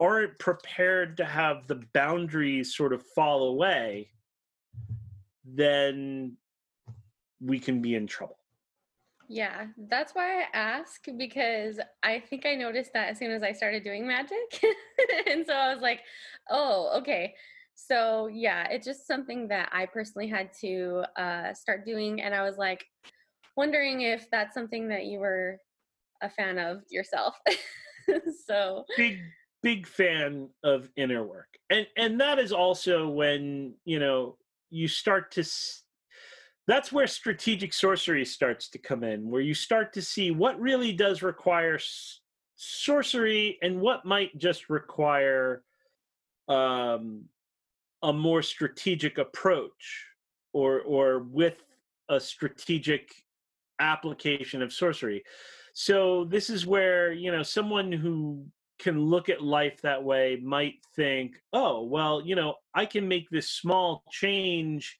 aren't prepared to have the boundaries sort of fall away, then we can be in trouble. Yeah, that's why I ask, because I think I noticed that as soon as I started doing magic. And so I was like, oh, okay. So yeah, it's just something that I personally had to start doing. And I was like, wondering if that's something that you were a fan of yourself. So Big fan of inner work. And that is also when, you start to that's where strategic sorcery starts to come in, where you start to see what really does require sorcery and what might just require a more strategic approach, or with a strategic application of sorcery. So this is where, someone who can look at life that way might think, oh, well, I can make this small change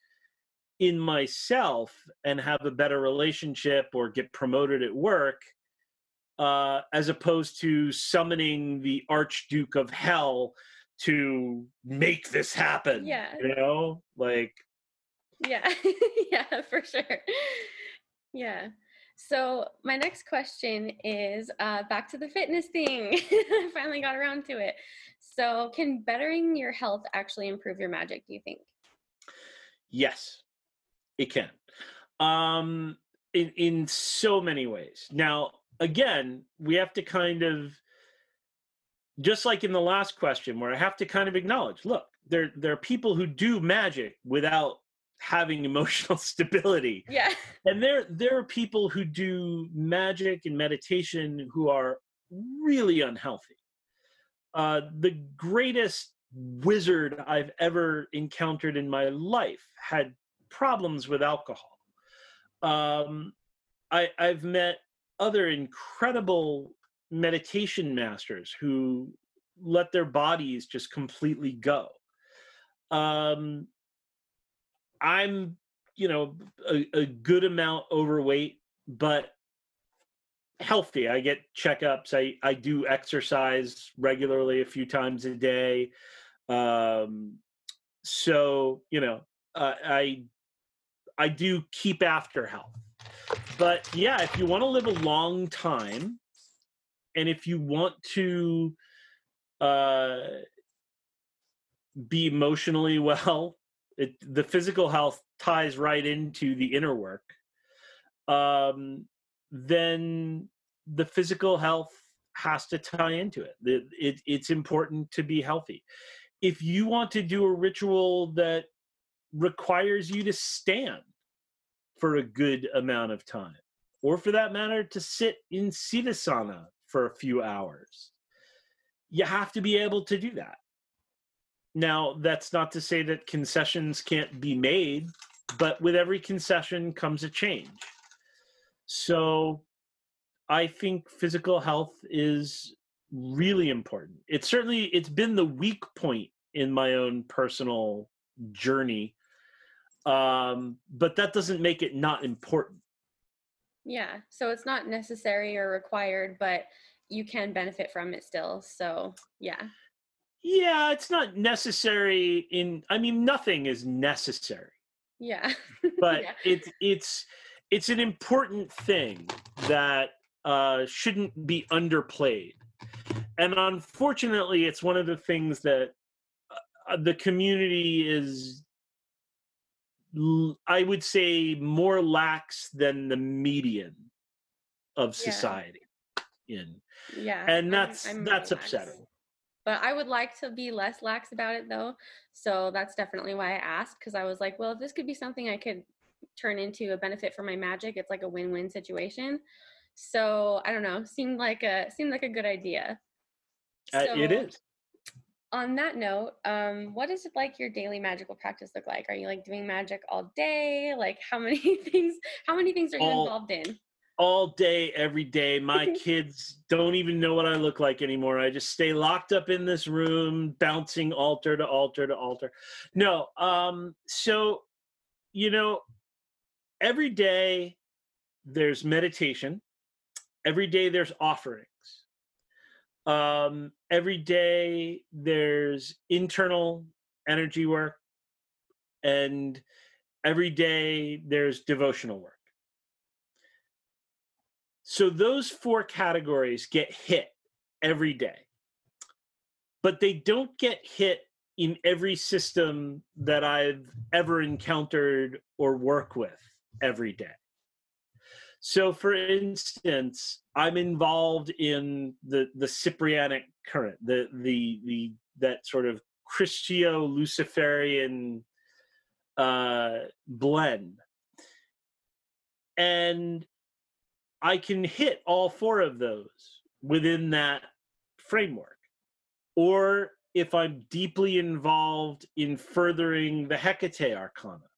in myself and have a better relationship or get promoted at work, as opposed to summoning the Archduke of Hell to make this happen. Yeah. Like. Yeah. Yeah, for sure. Yeah. So my next question is back to the fitness thing. I finally got around to it. So can bettering your health actually improve your magic, do you think? Yes, it can. In so many ways. Now, again, we have to kind of, just like in the last question, where I have to kind of acknowledge, look, there are people who do magic without having emotional stability. Yeah. And there are people who do magic and meditation who are really unhealthy. The greatest wizard I've ever encountered in my life had problems with alcohol. I've met other incredible meditation masters who let their bodies just completely go. I'm, a good amount overweight, but healthy. I get checkups. I do exercise regularly, a few times a day. So, I do keep after health. But yeah, if you want to live a long time, and if you want to be emotionally well, the physical health ties right into the inner work. then the physical health has to tie into it. It's important to be healthy. If you want to do a ritual that requires you to stand for a good amount of time, or for that matter, to sit in siddhasana for a few hours, you have to be able to do that. Now, that's not to say that concessions can't be made, but with every concession comes a change. So I think physical health is really important. It's been the weak point in my own personal journey, but that doesn't make it not important. Yeah, so it's not necessary or required, but you can benefit from it still. So yeah. Yeah, it's not necessary nothing is necessary. Yeah. But yeah. it's an important thing that shouldn't be underplayed. And unfortunately, it's one of the things that the community is, I would say, more lax than the median of society in. Yeah. And I'm that's more lax. upsetting. But I would like to be less lax about it though. So that's definitely why I asked, because I was like, well, if this could be something I could turn into a benefit for my magic, it's like a win-win situation. So I don't know, seemed like a good idea. It So is. on that note, what does like your daily magical practice look like? Are you like doing magic all day? Like how many things are you involved in? All day, every day. My kids don't even know what I look like anymore. I just stay locked up in this room, bouncing altar to altar to altar. No, so, every day there's meditation. Every day there's offerings. Every day there's internal energy work. And every day there's devotional work. So those 4 categories get hit every day, but they don't get hit in every system that I've ever encountered or work with every day. So for instance, I'm involved in the Cyprianic current, that sort of Christio-Luciferian blend. And I can hit all 4 of those within that framework. Or if I'm deeply involved in furthering the Hekate arcana,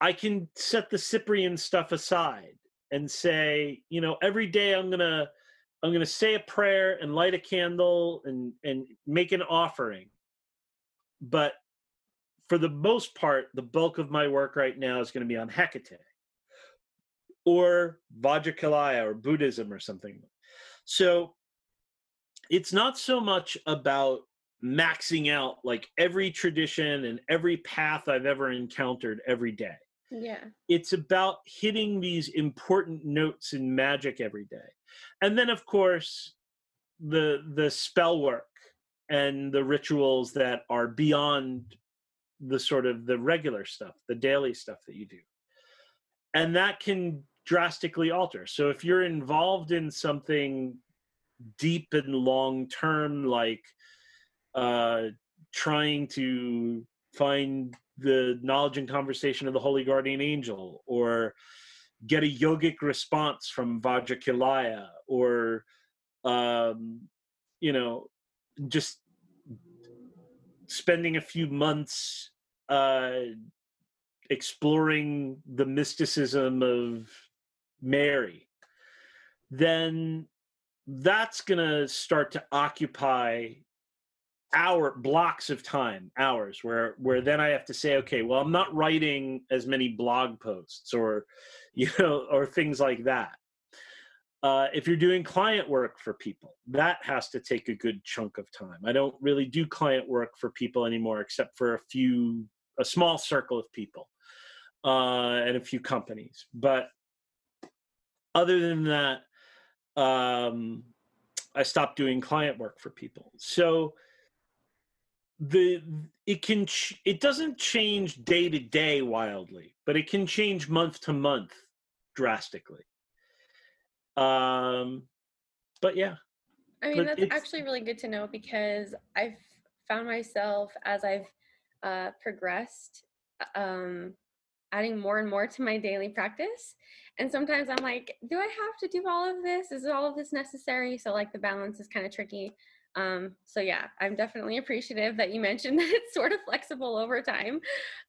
I can set the Cyprian stuff aside and say, every day I'm gonna say a prayer and light a candle and make an offering. But for the most part, the bulk of my work right now is going to be on Hekate or Vajrakalaya or Buddhism or something. So it's not so much about maxing out like every tradition and every path I've ever encountered every day. Yeah. It's about hitting these important notes in magic every day. And then of course the spell work and the rituals that are beyond the sort of the regular stuff, the daily stuff that you do. And that can drastically alter. So if you're involved in something deep and long term, like trying to find the knowledge and conversation of the holy guardian angel, or get a yogic response from Vajrakalaya, or just spending a few months exploring the mysticism of Mary, then that's going to start to occupy blocks of time, hours, where then I have to say, okay, well, I'm not writing as many blog posts or things like that. If you're doing client work for people, that has to take a good chunk of time. I don't really do client work for people anymore, except for a small circle of people and a few companies. But other than that, I stopped doing client work for people. So it doesn't change day to day wildly, but it can change month to month drastically. But yeah. I mean, But that's it's, actually really good to know, because I've found myself, as I've progressed, adding more and more to my daily practice. And sometimes I'm like, do I have to do all of this? Is all of this necessary? So like the balance is kind of tricky. So yeah, I'm definitely appreciative that you mentioned that it's sort of flexible over time.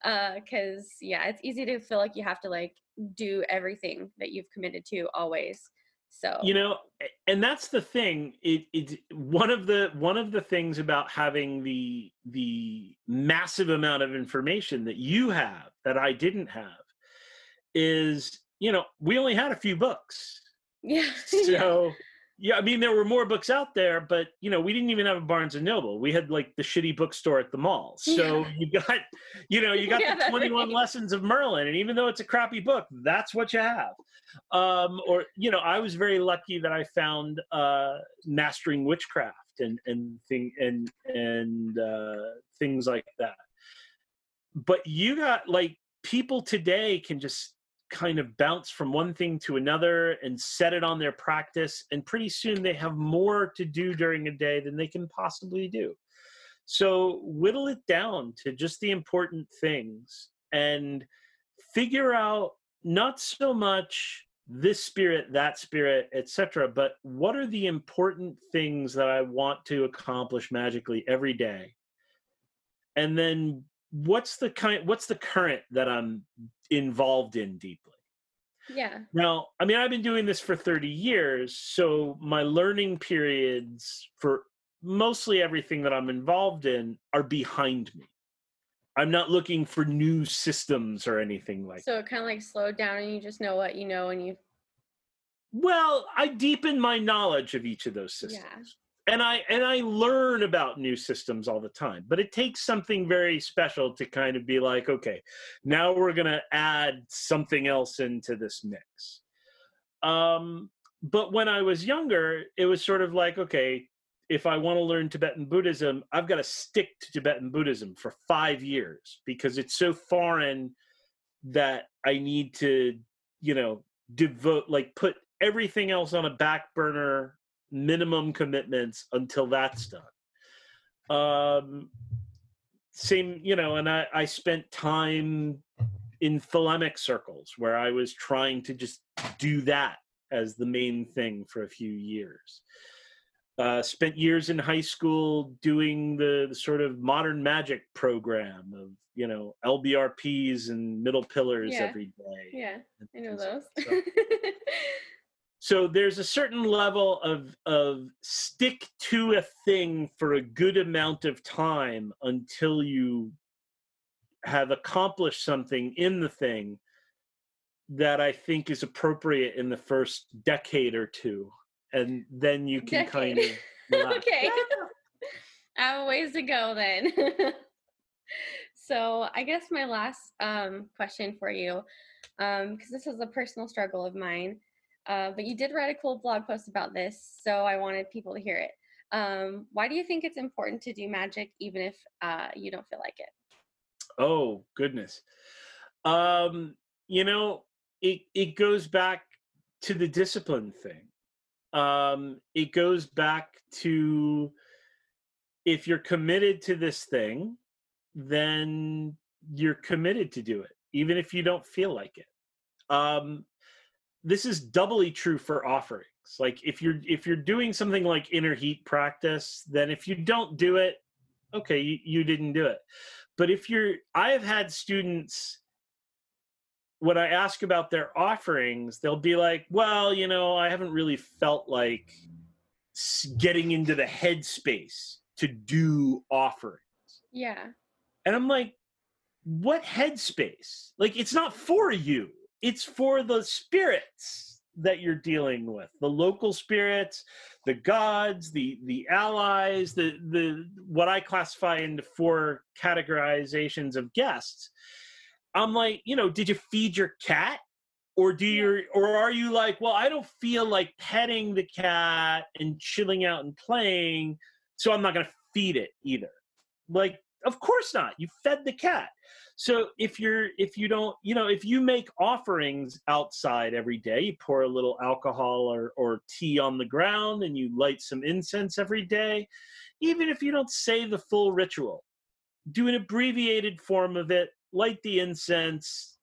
Cause yeah, it's easy to feel like you have to like do everything that you've committed to always. So you know, and that's the thing. It one of the things about having the massive amount of information that you have that I didn't have is, we only had a few books. yeah, yeah, So yeah, I mean, there were more books out there, but we didn't even have a Barnes and Noble. We had like the shitty bookstore at the mall. So yeah, you got, you got yeah, the that's 21 right. Lessons of Merlin, and even though it's a crappy book, that's what you have. Or I was very lucky that I found Mastering Witchcraft and things like that. But you got like people today can just kind of bounce from one thing to another and set it on their practice, and pretty soon they have more to do during a day than they can possibly do. So whittle it down to just the important things and figure out not so much this spirit, that spirit, etc., but what are the important things that I want to accomplish magically every day, and then what's the current that I'm involved in deeply. Yeah. Now, I mean, I've been doing this for 30 years, so my learning periods for mostly everything that I'm involved in are behind me. I'm not looking for new systems or anything like So that. it kind of like slowed down, and you just know what you know, and you, Well, I deepen my knowledge of each of those systems. yeah. And I learn about new systems all the time, but it takes something very special to kind of be like, okay, now we're going to add something else into this mix. But when I was younger, it was sort of like, okay, if I want to learn Tibetan Buddhism, I've got to stick to Tibetan Buddhism for 5 years because it's so foreign that I need to, put everything else on a back burner, minimum commitments until that's done. Same, and I spent time in thelemic circles where I was trying to just do that as the main thing for a few years. Spent years in high school doing the sort of modern magic program of, LBRPs and middle pillars Yeah. every day. Yeah. I know Like those. so there's a certain level of stick to a thing for a good amount of time until you have accomplished something in the thing that I think is appropriate in the first decade or two. And then you can Decade. kind of relax. Okay. I have a ways to go then. So I guess my last question for you, because this is a personal struggle of mine, but you did write a cool blog post about this, so I wanted people to hear it. Why do you think it's important to do magic even if you don't feel like it? Oh, goodness. Um, it goes back to the discipline thing. It goes back to, if you're committed to this thing, then you're committed to do it, even if you don't feel like it. This is doubly true for offerings. Like if you're doing something like inner heat practice, then if you don't do it, okay, you didn't do it. But I have had students, when I ask about their offerings, they'll be like, well, I haven't really felt like getting into the headspace to do offerings. Yeah. And I'm like, what headspace? Like, it's not for you. It's for the spirits that you're dealing with, the local spirits, the gods, the allies, the what I classify into 4 categorizations of guests. I'm like, did you feed your cat? Or are you like, well, I don't feel like petting the cat and chilling out and playing, so I'm not going to feed it either. Like, Of course not. You fed the cat. So if you don't, if you make offerings outside every day, you pour a little alcohol or tea on the ground and you light some incense every day, even if you don't say the full ritual, do an abbreviated form of it, light the incense,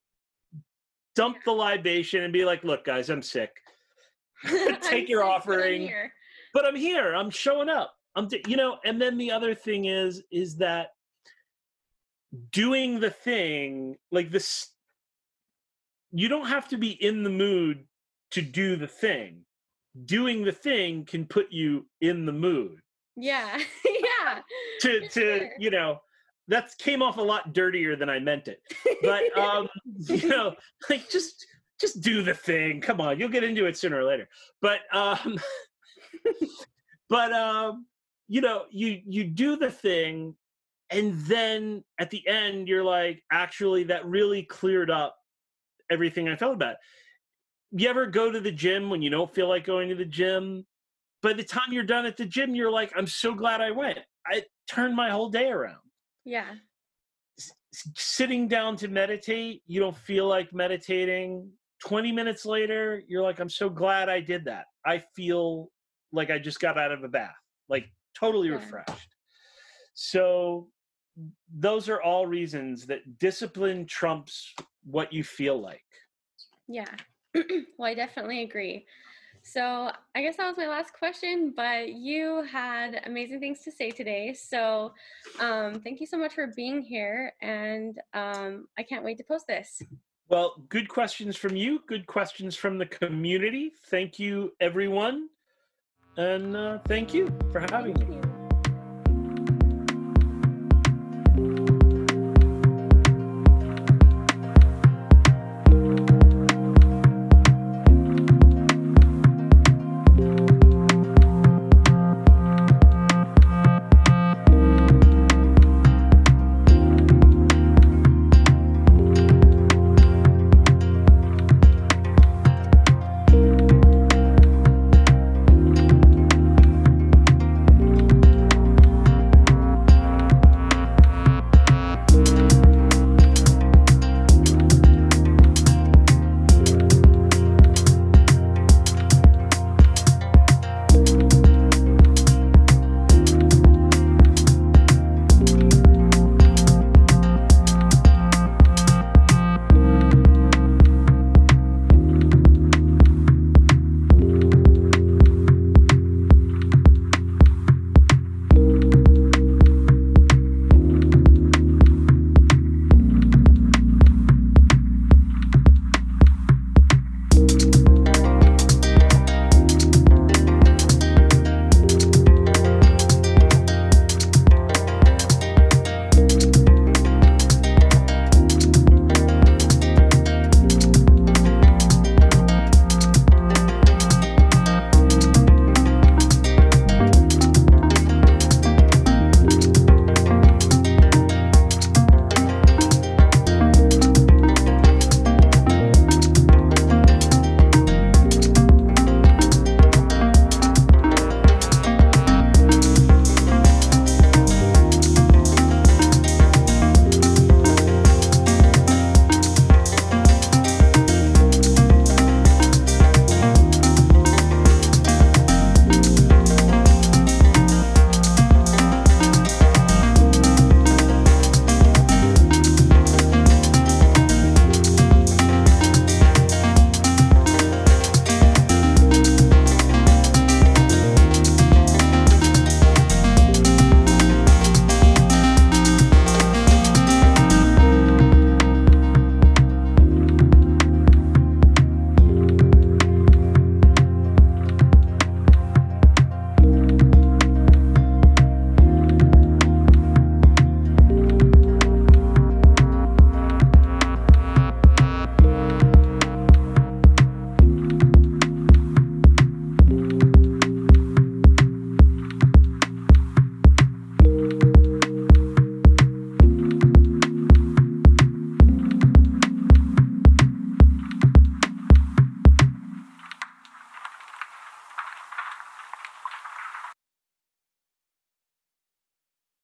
dump the libation and be like, look, guys, I'm sick. Take your offering. But I'm here. I'm showing up. And then the other thing is that doing the thing like this, you don't have to be in the mood to do the thing. Doing the thing can put you in the mood. Yeah. To that came off a lot dirtier than I meant it. But like just do the thing. Come on, you'll get into it sooner or later. But you do the thing, and then at the end you're like, actually that really cleared up everything I felt about it. You ever go to the gym when you don't feel like going to the gym? By the time you're done at the gym, you're like, I'm so glad I went. I turned my whole day around. Yeah. Sitting down to meditate, you don't feel like meditating. 20 minutes later, you're like, I'm so glad I did that. I feel like I just got out of a bath, like totally refreshed. So those are all reasons that discipline trumps what you feel like. Yeah. Well, I definitely agree. So I guess that was my last question, but you had amazing things to say today. So thank you so much for being here. And I can't wait to post this. Well, good questions from you. Good questions from the community. Thank you, everyone. And thank you for having me.